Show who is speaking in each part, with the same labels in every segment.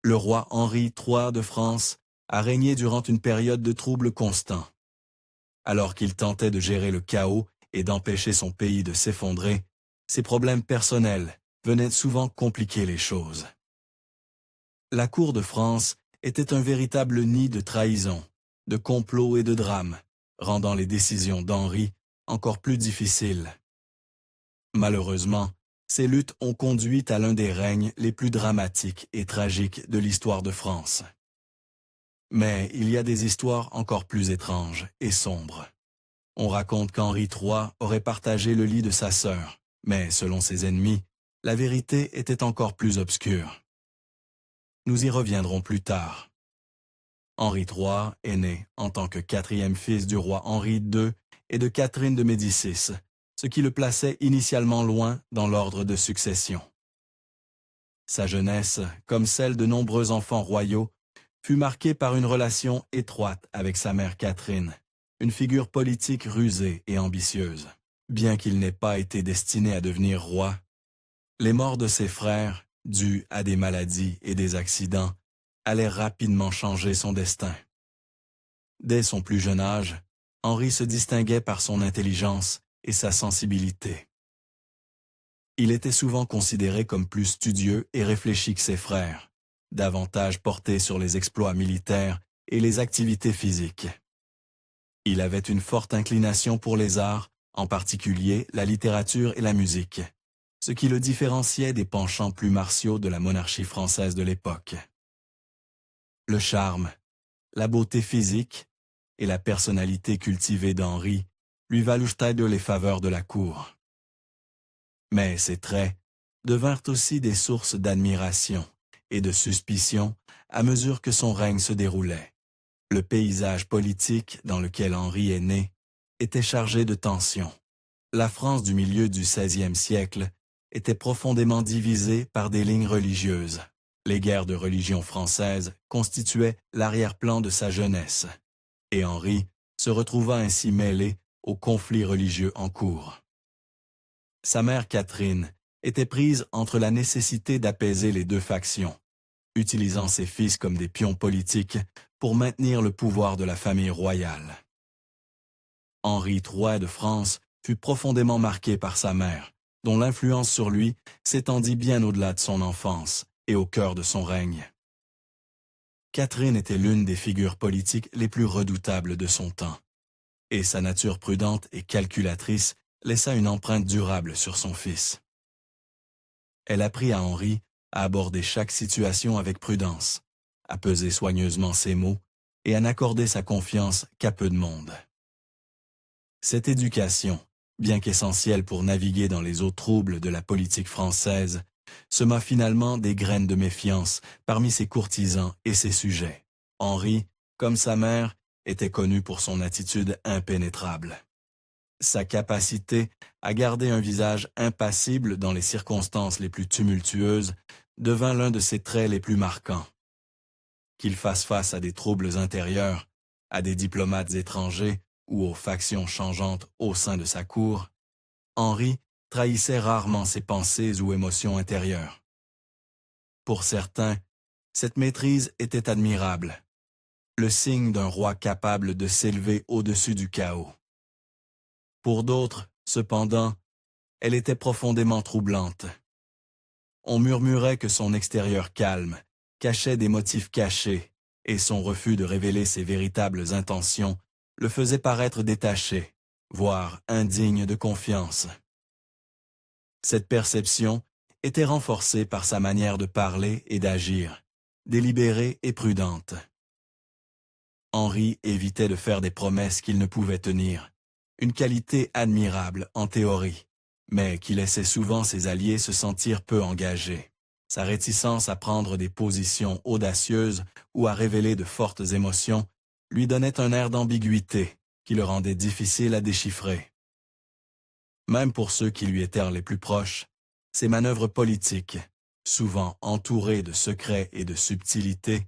Speaker 1: Le roi Henri III de France a régné durant une période de troubles constants. Alors qu'il tentait de gérer le chaos et d'empêcher son pays de s'effondrer, ses problèmes personnels venaient souvent compliquer les choses. La cour de France était un véritable nid de trahison, de complots et de drames, rendant les décisions d'Henri encore plus difficiles. Malheureusement, ces luttes ont conduit à l'un des règnes les plus dramatiques et tragiques de l'histoire de France. Mais il y a des histoires encore plus étranges et sombres. On raconte qu'Henri III aurait partagé le lit de sa sœur, mais selon ses ennemis, la vérité était encore plus obscure. Nous y reviendrons plus tard. Henri III est né en tant que quatrième fils du roi Henri II et de Catherine de Médicis, ce qui le plaçait initialement loin dans l'ordre de succession. Sa jeunesse, comme celle de nombreux enfants royaux, fut marquée par une relation étroite avec sa mère Catherine, une figure politique rusée et ambitieuse. Bien qu'il n'ait pas été destiné à devenir roi, les morts de ses frères, dues à des maladies et des accidents, allaient rapidement changer son destin. Dès son plus jeune âge, Henri se distinguait par son intelligence et sa sensibilité. Il était souvent considéré comme plus studieux et réfléchi que ses frères, davantage porté sur les exploits militaires et les activités physiques. Il avait une forte inclination pour les arts, en particulier la littérature et la musique, ce qui le différenciait des penchants plus martiaux de la monarchie française de l'époque. Le charme, la beauté physique et la personnalité cultivée d'Henri lui valurent les faveurs de la cour. Mais ces traits devinrent aussi des sources d'admiration et de suspicion à mesure que son règne se déroulait. Le paysage politique dans lequel Henri est né était chargé de tensions. La France du milieu du XVIe siècle était profondément divisée par des lignes religieuses. Les guerres de religion françaises constituaient l'arrière-plan de sa jeunesse, et Henri se retrouva ainsi mêlé aux conflits religieux en cours. Sa mère Catherine était prise entre la nécessité d'apaiser les deux factions, utilisant ses fils comme des pions politiques pour maintenir le pouvoir de la famille royale. Henri III de France fut profondément marqué par sa mère, dont l'influence sur lui s'étendit bien au-delà de son enfance et au cœur de son règne. Catherine était l'une des figures politiques les plus redoutables de son temps, et sa nature prudente et calculatrice laissa une empreinte durable sur son fils. Elle apprit à Henri à aborder chaque situation avec prudence, à peser soigneusement ses mots et à n'accorder sa confiance qu'à peu de monde. Cette éducation, bien qu'essentielle pour naviguer dans les eaux troubles de la politique française, sema finalement des graines de méfiance parmi ses courtisans et ses sujets. Henri, comme sa mère, était connu pour son attitude impénétrable. Sa capacité à garder un visage impassible dans les circonstances les plus tumultueuses devint l'un de ses traits les plus marquants. Qu'il fasse face à des troubles intérieurs, à des diplomates étrangers ou aux factions changeantes au sein de sa cour, Henri trahissait rarement ses pensées ou émotions intérieures. Pour certains, cette maîtrise était admirable, le signe d'un roi capable de s'élever au-dessus du chaos. Pour d'autres, cependant, elle était profondément troublante. On murmurait que son extérieur calme cachait des motifs cachés et son refus de révéler ses véritables intentions le faisait paraître détaché, voire indigne de confiance. Cette perception était renforcée par sa manière de parler et d'agir, délibérée et prudente. Henri évitait de faire des promesses qu'il ne pouvait tenir, une qualité admirable en théorie, mais qui laissait souvent ses alliés se sentir peu engagés. Sa réticence à prendre des positions audacieuses ou à révéler de fortes émotions lui donnait un air d'ambiguïté qui le rendait difficile à déchiffrer. Même pour ceux qui lui étaient les plus proches, ses manœuvres politiques, souvent entourées de secrets et de subtilités,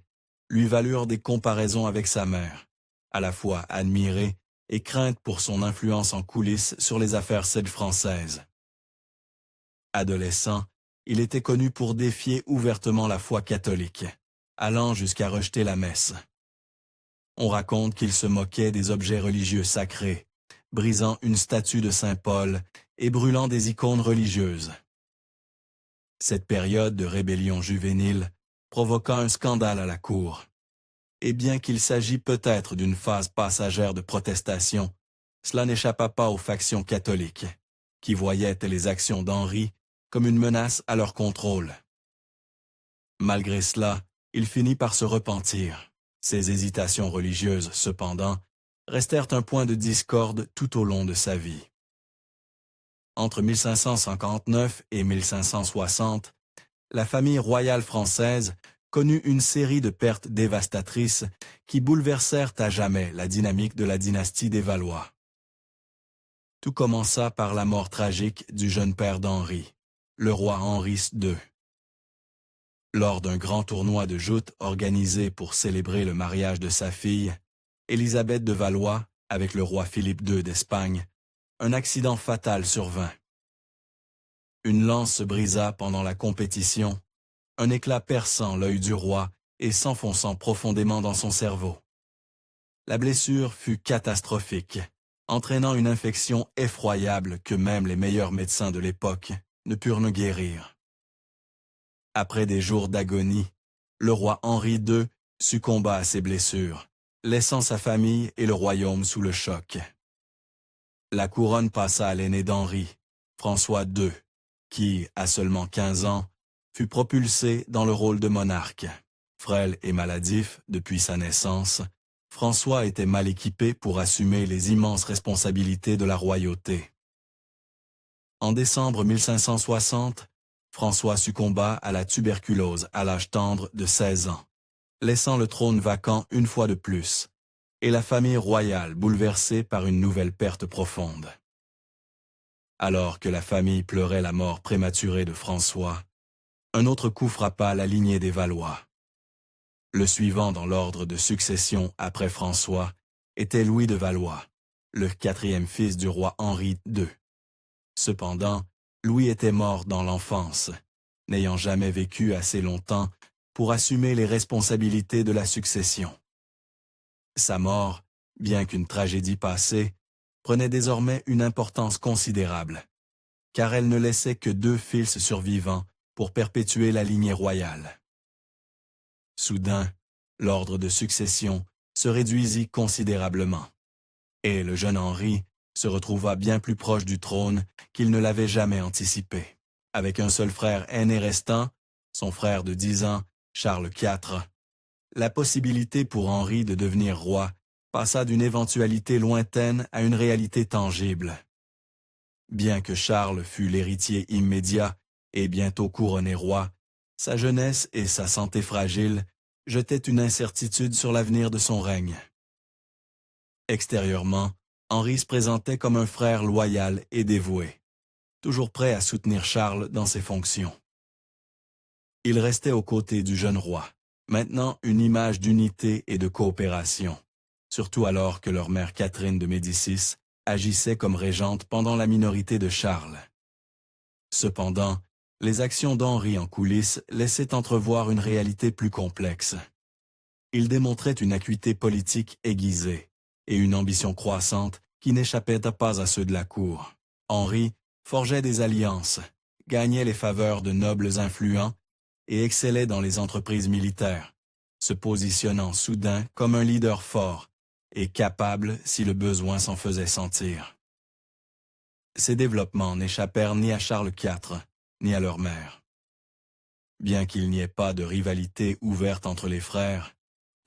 Speaker 1: lui valurent des comparaisons avec sa mère, à la fois admirée et crainte pour son influence en coulisses sur les affaires françaises. Adolescent, il était connu pour défier ouvertement la foi catholique, allant jusqu'à rejeter la messe. On raconte qu'il se moquait des objets religieux sacrés, brisant une statue de Saint Paul et brûlant des icônes religieuses. Cette période de rébellion juvénile provoqua un scandale à la cour. Et bien qu'il s'agit peut-être d'une phase passagère de protestation, cela n'échappa pas aux factions catholiques, qui voyaient les actions d'Henri comme une menace à leur contrôle. Malgré cela, il finit par se repentir. Ses hésitations religieuses, cependant, restèrent un point de discorde tout au long de sa vie. Entre 1559 et 1560, la famille royale française connut une série de pertes dévastatrices qui bouleversèrent à jamais la dynamique de la dynastie des Valois. Tout commença par la mort tragique du jeune père d'Henri, le roi Henri II. Lors d'un grand tournoi de joutes organisé pour célébrer le mariage de sa fille, Élisabeth de Valois, avec le roi Philippe II d'Espagne, un accident fatal survint. Une lance se brisa pendant la compétition, un éclat perçant l'œil du roi et s'enfonçant profondément dans son cerveau. La blessure fut catastrophique, entraînant une infection effroyable que même les meilleurs médecins de l'époque ne purent ne guérir. Après des jours d'agonie, le roi Henri II succomba à ses blessures, laissant sa famille et le royaume sous le choc. La couronne passa à l'aîné d'Henri, François II, qui, à seulement 15 ans, fut propulsé dans le rôle de monarque. Frêle et maladif depuis sa naissance, François était mal équipé pour assumer les immenses responsabilités de la royauté. En décembre 1560, François succomba à la tuberculose à l'âge tendre de 16 ans, laissant le trône vacant une fois de plus, et la famille royale bouleversée par une nouvelle perte profonde. Alors que la famille pleurait la mort prématurée de François, un autre coup frappa la lignée des Valois. Le suivant dans l'ordre de succession après François était Louis de Valois, le quatrième fils du roi Henri II. Cependant, Louis était mort dans l'enfance, n'ayant jamais vécu assez longtemps pour assumer les responsabilités de la succession. Sa mort, bien qu'une tragédie passée, prenait désormais une importance considérable, car elle ne laissait que 2 fils survivants pour perpétuer la lignée royale. Soudain, l'ordre de succession se réduisit considérablement, et le jeune Henri se retrouva bien plus proche du trône qu'il ne l'avait jamais anticipé. Avec un seul frère aîné restant, son frère de 10 ans, Charles IV, la possibilité pour Henri de devenir roi passa d'une éventualité lointaine à une réalité tangible. Bien que Charles fût l'héritier immédiat et bientôt couronné roi, sa jeunesse et sa santé fragile jetaient une incertitude sur l'avenir de son règne. Extérieurement, Henri se présentait comme un frère loyal et dévoué, toujours prêt à soutenir Charles dans ses fonctions. Il restait aux côtés du jeune roi, maintenant une image d'unité et de coopération, surtout alors que leur mère Catherine de Médicis agissait comme régente pendant la minorité de Charles. Cependant, les actions d'Henri en coulisses laissaient entrevoir une réalité plus complexe. Il démontrait une acuité politique aiguisée et une ambition croissante qui n'échappait pas à ceux de la cour. Henri forgeait des alliances, gagnait les faveurs de nobles influents et excellait dans les entreprises militaires, se positionnant soudain comme un leader fort et capable si le besoin s'en faisait sentir. Ces développements n'échappèrent ni à Charles IV, ni à leur mère. Bien qu'il n'y ait pas de rivalité ouverte entre les frères,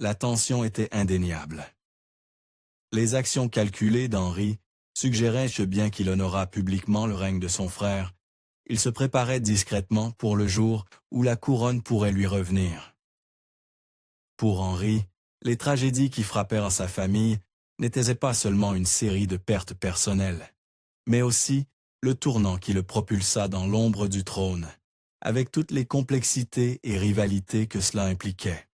Speaker 1: la tension était indéniable. Les actions calculées d'Henri suggéraient que bien qu'il honorât publiquement le règne de son frère, il se préparait discrètement pour le jour où la couronne pourrait lui revenir. Pour Henri, les tragédies qui frappèrent sa famille n'étaient pas seulement une série de pertes personnelles, mais aussi le tournant qui le propulsa dans l'ombre du trône, avec toutes les complexités et rivalités que cela impliquait.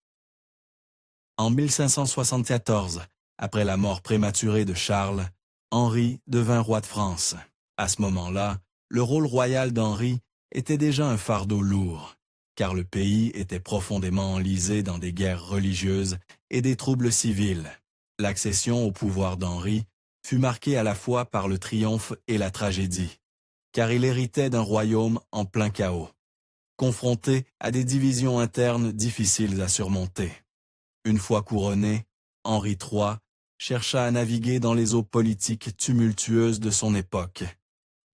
Speaker 1: En 1574, après la mort prématurée de Charles, Henri devint roi de France. À ce moment-là, le rôle royal d'Henri était déjà un fardeau lourd, car le pays était profondément enlisé dans des guerres religieuses et des troubles civils. L'accession au pouvoir d'Henri fut marquée à la fois par le triomphe et la tragédie, car il héritait d'un royaume en plein chaos, confronté à des divisions internes difficiles à surmonter. Une fois couronné, Henri III chercha à naviguer dans les eaux politiques tumultueuses de son époque,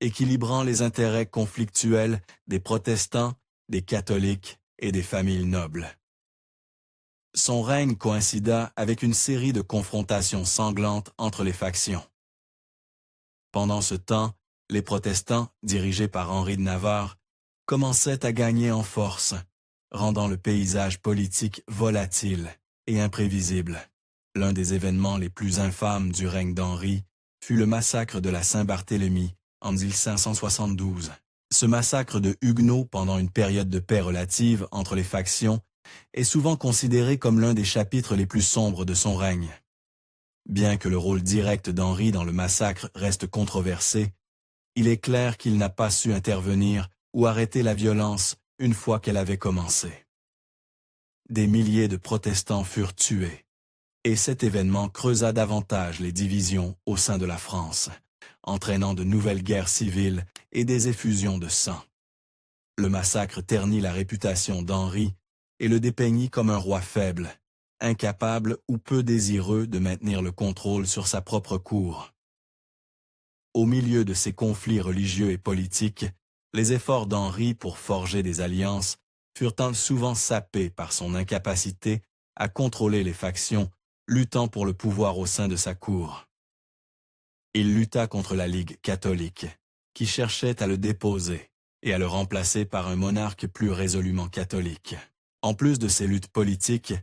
Speaker 1: équilibrant les intérêts conflictuels des protestants, des catholiques et des familles nobles. Son règne coïncida avec une série de confrontations sanglantes entre les factions. Pendant ce temps, les protestants, dirigés par Henri de Navarre, commençaient à gagner en force, rendant le paysage politique volatile et imprévisible. L'un des événements les plus infâmes du règne d'Henri fut le massacre de la Saint-Barthélemy en 1572. Ce massacre de Huguenots pendant une période de paix relative entre les factions est souvent considéré comme l'un des chapitres les plus sombres de son règne. Bien que le rôle direct d'Henri dans le massacre reste controversé, il est clair qu'il n'a pas su intervenir ou arrêter la violence une fois qu'elle avait commencé. Des milliers de protestants furent tués, et cet événement creusa davantage les divisions au sein de la France, entraînant de nouvelles guerres civiles et des effusions de sang. Le massacre ternit la réputation d'Henri et le dépeignit comme un roi faible, incapable ou peu désireux de maintenir le contrôle sur sa propre cour. Au milieu de ces conflits religieux et politiques, les efforts d'Henri pour forger des alliances furent souvent sapés par son incapacité à contrôler les factions luttant pour le pouvoir au sein de sa cour. Il lutta contre la Ligue catholique, qui cherchait à le déposer et à le remplacer par un monarque plus résolument catholique. En plus de ces luttes politiques,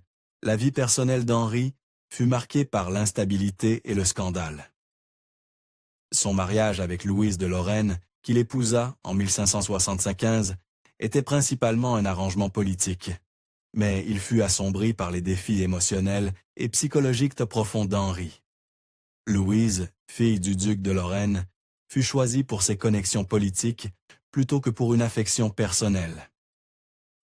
Speaker 1: la vie personnelle d'Henri fut marquée par l'instabilité et le scandale. Son mariage avec Louise de Lorraine, qu'il épousa en 1575, était principalement un arrangement politique, mais il fut assombri par les défis émotionnels et psychologiques profonds d'Henri. Louise, fille du duc de Lorraine, fut choisie pour ses connexions politiques plutôt que pour une affection personnelle.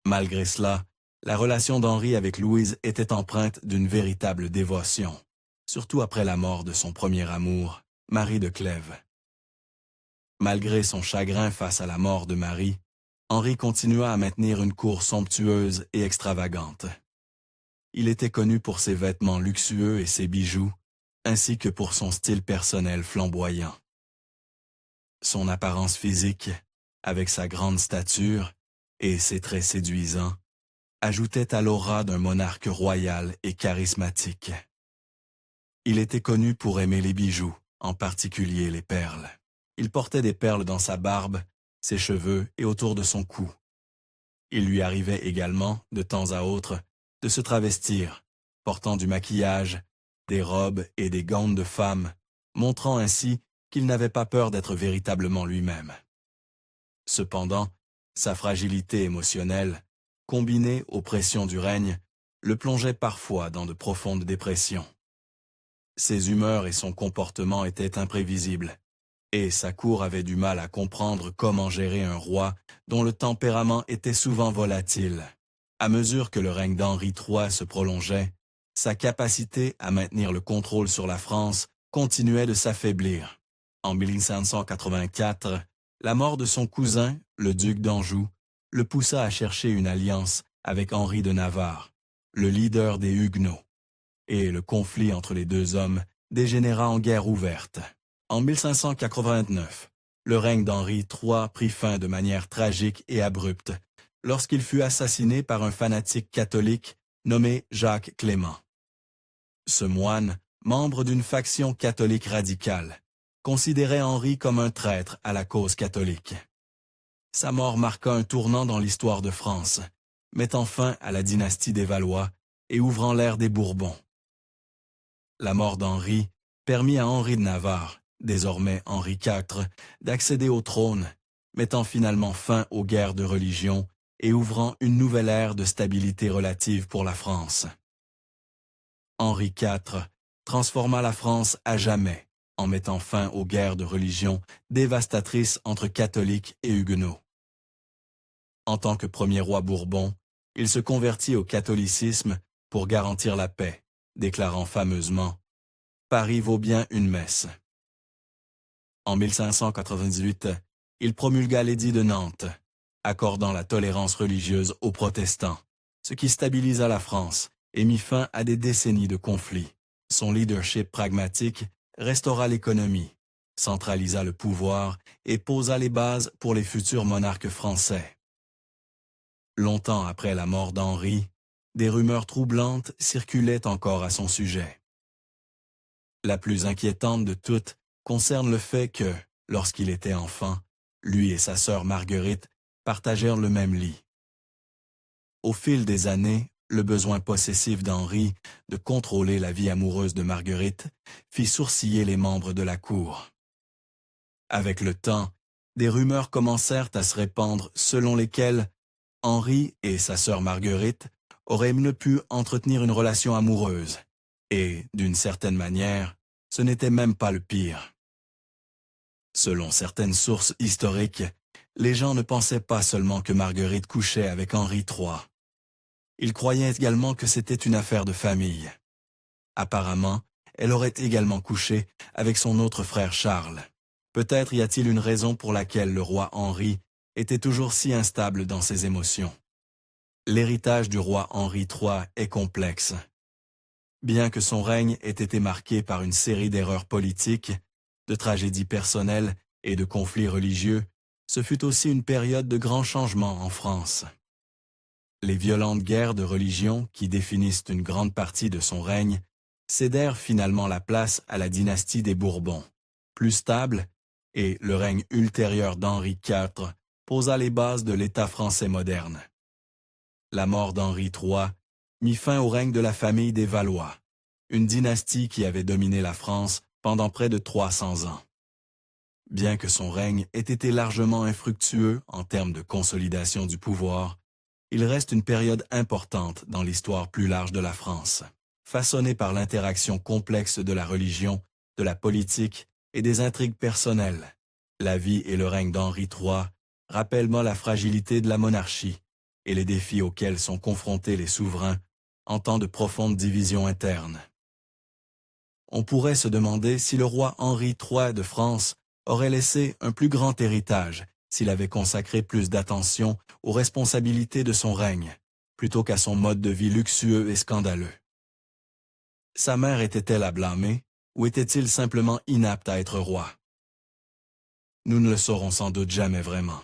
Speaker 1: Malgré cela, la relation d'Henri avec Louise était empreinte d'une véritable dévotion, surtout après la mort de son premier amour, Marie de Clèves. Malgré son chagrin face à la mort de Marie, Henri continua à maintenir une cour somptueuse et extravagante. Il était connu pour ses vêtements luxueux et ses bijoux, ainsi que pour son style personnel flamboyant. Son apparence physique, avec sa grande stature et ses traits séduisants, ajoutait à l'aura d'un monarque royal et charismatique. Il était connu pour aimer les bijoux, en particulier les perles. Il portait des perles dans sa barbe, ses cheveux et autour de son cou. Il lui arrivait également, de temps à autre, de se travestir, portant du maquillage, des robes et des gants de femme, montrant ainsi qu'il n'avait pas peur d'être véritablement lui-même. Cependant, sa fragilité émotionnelle, combinée aux pressions du règne, le plongeait parfois dans de profondes dépressions. Ses humeurs et son comportement étaient imprévisibles, et sa cour avait du mal à comprendre comment gérer un roi dont le tempérament était souvent volatile. À mesure que le règne d'Henri III se prolongeait, sa capacité à maintenir le contrôle sur la France continuait de s'affaiblir. En 1584, la mort de son cousin, le duc d'Anjou, le poussa à chercher une alliance avec Henri de Navarre, le leader des Huguenots, et le conflit entre les deux hommes dégénéra en guerre ouverte. En 1589, le règne d'Henri III prit fin de manière tragique et abrupte lorsqu'il fut assassiné par un fanatique catholique nommé Jacques Clément. Ce moine, membre d'une faction catholique radicale, considérait Henri comme un traître à la cause catholique. Sa mort marqua un tournant dans l'histoire de France, mettant fin à la dynastie des Valois et ouvrant l'ère des Bourbons. La mort d'Henri permit à Henri de Navarre, désormais Henri IV, d'accéder au trône, mettant finalement fin aux guerres de religion et ouvrant une nouvelle ère de stabilité relative pour la France. Henri IV transforma la France à jamais en mettant fin aux guerres de religion dévastatrices entre catholiques et huguenots. En tant que premier roi Bourbon, il se convertit au catholicisme pour garantir la paix, déclarant fameusement « Paris vaut bien une messe ». En 1598, il promulgua l'édit de Nantes, accordant la tolérance religieuse aux protestants, ce qui stabilisa la France et mit fin à des décennies de conflits. Son leadership pragmatique restaura l'économie, centralisa le pouvoir et posa les bases pour les futurs monarques français. Longtemps après la mort d'Henri, des rumeurs troublantes circulaient encore à son sujet. La plus inquiétante de toutes concerne le fait que, lorsqu'il était enfant, lui et sa sœur Marguerite partagèrent le même lit. Au fil des années, le besoin possessif d'Henri de contrôler la vie amoureuse de Marguerite fit sourciller les membres de la cour. Avec le temps, des rumeurs commencèrent à se répandre selon lesquelles Henri et sa sœur Marguerite auraient mieux pu entretenir une relation amoureuse. Et, d'une certaine manière, ce n'était même pas le pire. Selon certaines sources historiques, les gens ne pensaient pas seulement que Marguerite couchait avec Henri III. Ils croyaient également que c'était une affaire de famille. Apparemment, elle aurait également couché avec son autre frère Charles. Peut-être y a-t-il une raison pour laquelle le roi Henri était toujours si instable dans ses émotions. L'héritage du roi Henri III est complexe. Bien que son règne ait été marqué par une série d'erreurs politiques, de tragédies personnelles et de conflits religieux, ce fut aussi une période de grands changements en France. Les violentes guerres de religion qui définissent une grande partie de son règne cédèrent finalement la place à la dynastie des Bourbons, plus stable, et le règne ultérieur d'Henri IV posa les bases de l'État français moderne. La mort d'Henri III mit fin au règne de la famille des Valois, une dynastie qui avait dominé la France pendant près de 300 ans. Bien que son règne ait été largement infructueux en termes de consolidation du pouvoir, il reste une période importante dans l'histoire plus large de la France, façonnée par l'interaction complexe de la religion, de la politique et des intrigues personnelles. La vie et le règne d'Henri III rappellent la fragilité de la monarchie et les défis auxquels sont confrontés les souverains en temps de profondes divisions internes. On pourrait se demander si le roi Henri III de France aurait laissé un plus grand héritage s'il avait consacré plus d'attention aux responsabilités de son règne, plutôt qu'à son mode de vie luxueux et scandaleux. Sa mère était-elle à blâmer, ou était-il simplement inapte à être roi? Nous ne le saurons sans doute jamais vraiment.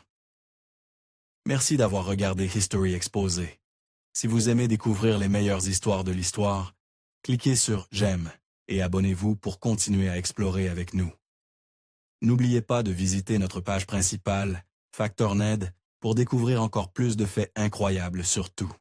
Speaker 1: Merci d'avoir regardé History Exposé. Si vous aimez découvrir les meilleures histoires de l'histoire, cliquez sur « J'aime » et abonnez-vous pour continuer à explorer avec nous. N'oubliez pas de visiter notre page principale, Factorned, pour découvrir encore plus de faits incroyables sur tout.